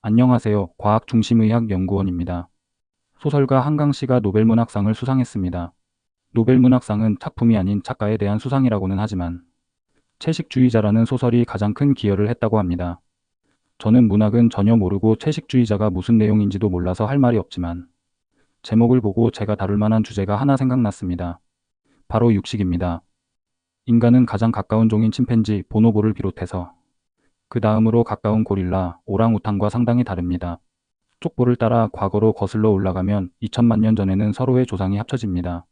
안녕하세요. 과학중심의학연구원입니다. 소설가 한강씨가 노벨문학상을 수상했습니다. 노벨문학상은 작품이 아닌 작가에 대한 수상이라고는 하지만 채식주의자라는 소설이 가장 큰 기여를 했다고 합니다. 저는 문학은 전혀 모르고 채식주의자가 무슨 내용인지도 몰라서 할 말이 없지만 제목을 보고 제가 다룰 만한 주제가 하나 생각났습니다. 바로 육식입니다. 인간은 가장 가까운 종인 침팬지, 보노보를 비롯해서 그 다음으로 가까운 고릴라, 오랑우탄과 상당히 다릅니다. 족보를 따라 과거로 거슬러 올라가면 2000만 년 전에는 서로의 조상이 합쳐집니다.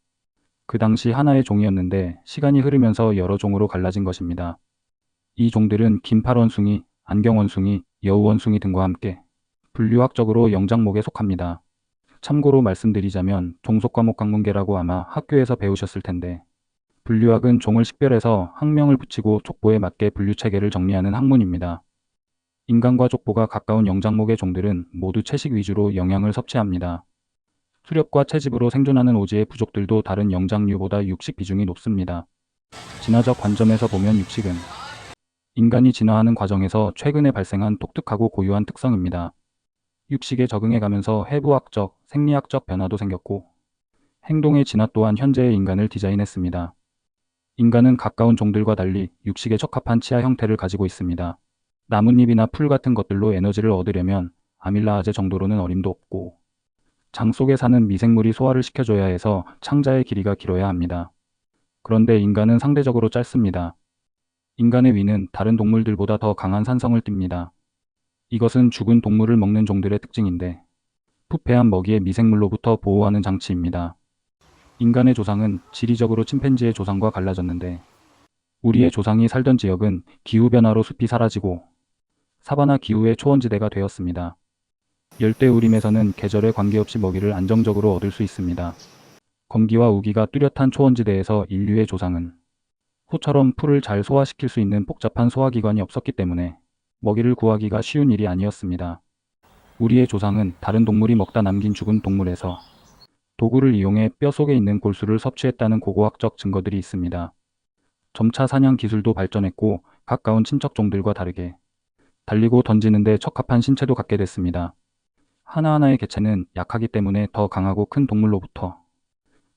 그 당시 하나의 종이었는데 시간이 흐르면서 여러 종으로 갈라진 것입니다. 이 종들은 긴팔원숭이, 안경원숭이, 여우원숭이 등과 함께 분류학적으로 영장목에 속합니다. 참고로 말씀드리자면 종속과목학문계라고 아마 학교에서 배우셨을 텐데 분류학은 종을 식별해서 학명을 붙이고 족보에 맞게 분류체계를 정리하는 학문입니다. 인간과 족보가 가까운 영장목의 종들은 모두 채식 위주로 영양을 섭취합니다. 수렵과 채집으로 생존하는 오지의 부족들도 다른 영장류보다 육식 비중이 높습니다. 진화적 관점에서 보면 육식은 인간이 진화하는 과정에서 최근에 발생한 독특하고 고유한 특성입니다. 육식에 적응해가면서 해부학적, 생리학적 변화도 생겼고 행동의 진화 또한 현재의 인간을 디자인했습니다. 인간은 가까운 종들과 달리 육식에 적합한 치아 형태를 가지고 있습니다. 나뭇잎이나 풀 같은 것들로 에너지를 얻으려면 아밀라아제 정도로는 어림도 없고 장 속에 사는 미생물이 소화를 시켜줘야 해서 창자의 길이가 길어야 합니다. 그런데 인간은 상대적으로 짧습니다. 인간의 위는 다른 동물들보다 더 강한 산성을 띱니다. 이것은 죽은 동물을 먹는 종들의 특징인데 부패한 먹이의 미생물로부터 보호하는 장치입니다. 인간의 조상은 지리적으로 침팬지의 조상과 갈라졌는데 우리의 조상이 살던 지역은 기후변화로 숲이 사라지고 사바나 기후의 초원지대가 되었습니다. 열대우림에서는 계절에 관계없이 먹이를 안정적으로 얻을 수 있습니다. 건기와 우기가 뚜렷한 초원지대에서 인류의 조상은 소처럼 풀을 잘 소화시킬 수 있는 복잡한 소화기관이 없었기 때문에 먹이를 구하기가 쉬운 일이 아니었습니다. 우리의 조상은 다른 동물이 먹다 남긴 죽은 동물에서 도구를 이용해 뼈 속에 있는 골수를 섭취했다는 고고학적 증거들이 있습니다. 점차 사냥 기술도 발전했고 가까운 친척 종들과 다르게 달리고 던지는 데 적합한 신체도 갖게 됐습니다. 하나하나의 개체는 약하기 때문에 더 강하고 큰 동물로부터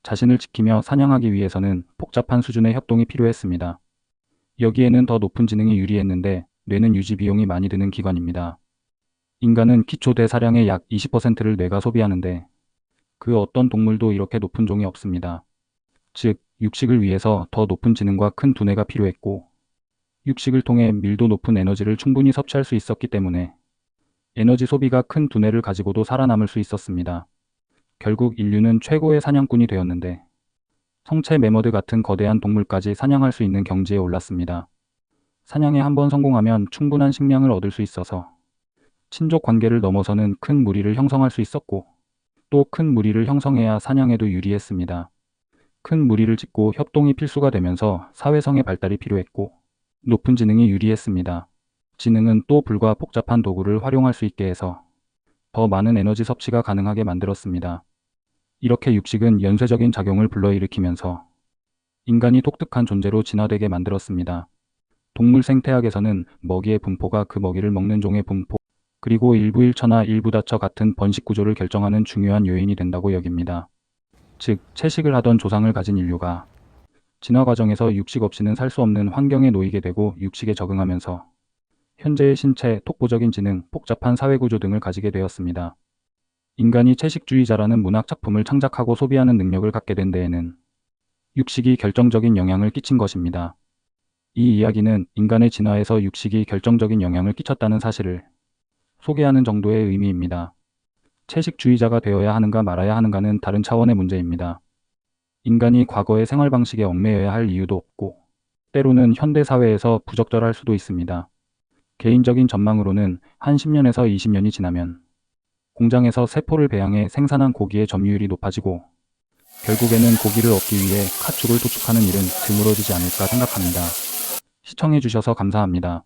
자신을 지키며 사냥하기 위해서는 복잡한 수준의 협동이 필요했습니다. 여기에는 더 높은 지능이 유리했는데 뇌는 유지 비용이 많이 드는 기관입니다. 인간은 기초 대사량의 약 20%를 뇌가 소비하는데 그 어떤 동물도 이렇게 높은 종이 없습니다. 즉, 육식을 위해서 더 높은 지능과 큰 두뇌가 필요했고 육식을 통해 밀도 높은 에너지를 충분히 섭취할 수 있었기 때문에 에너지 소비가 큰 두뇌를 가지고도 살아남을 수 있었습니다. 결국 인류는 최고의 사냥꾼이 되었는데 성체 매머드 같은 거대한 동물까지 사냥할 수 있는 경지에 올랐습니다. 사냥에 한번 성공하면 충분한 식량을 얻을 수 있어서 친족 관계를 넘어서는 큰 무리를 형성할 수 있었고 또 큰 무리를 형성해야 사냥에도 유리했습니다. 큰 무리를 짓고 협동이 필수가 되면서 사회성의 발달이 필요했고 높은 지능이 유리했습니다. 지능은 또 불과 복잡한 도구를 활용할 수 있게 해서 더 많은 에너지 섭취가 가능하게 만들었습니다. 이렇게 육식은 연쇄적인 작용을 불러일으키면서 인간이 독특한 존재로 진화되게 만들었습니다. 동물 생태학에서는 먹이의 분포가 그 먹이를 먹는 종의 분포, 그리고 일부 일처나 일부 다처 같은 번식 구조를 결정하는 중요한 요인이 된다고 여깁니다. 즉, 채식을 하던 조상을 가진 인류가 진화 과정에서 육식 없이는 살 수 없는 환경에 놓이게 되고 육식에 적응하면서 현재의 신체, 독보적인 지능, 복잡한 사회구조 등을 가지게 되었습니다. 인간이 채식주의자라는 문학 작품을 창작하고 소비하는 능력을 갖게 된 데에는 육식이 결정적인 영향을 끼친 것입니다. 이 이야기는 인간의 진화에서 육식이 결정적인 영향을 끼쳤다는 사실을 소개하는 정도의 의미입니다. 채식주의자가 되어야 하는가 말아야 하는가는 다른 차원의 문제입니다. 인간이 과거의 생활 방식에 얽매여야 할 이유도 없고 때로는 현대 사회에서 부적절할 수도 있습니다. 개인적인 전망으로는 한 10년에서 20년이 지나면 공장에서 세포를 배양해 생산한 고기의 점유율이 높아지고 결국에는 고기를 얻기 위해 가축을 도축하는 일은 드물어지지 않을까 생각합니다. 시청해주셔서 감사합니다.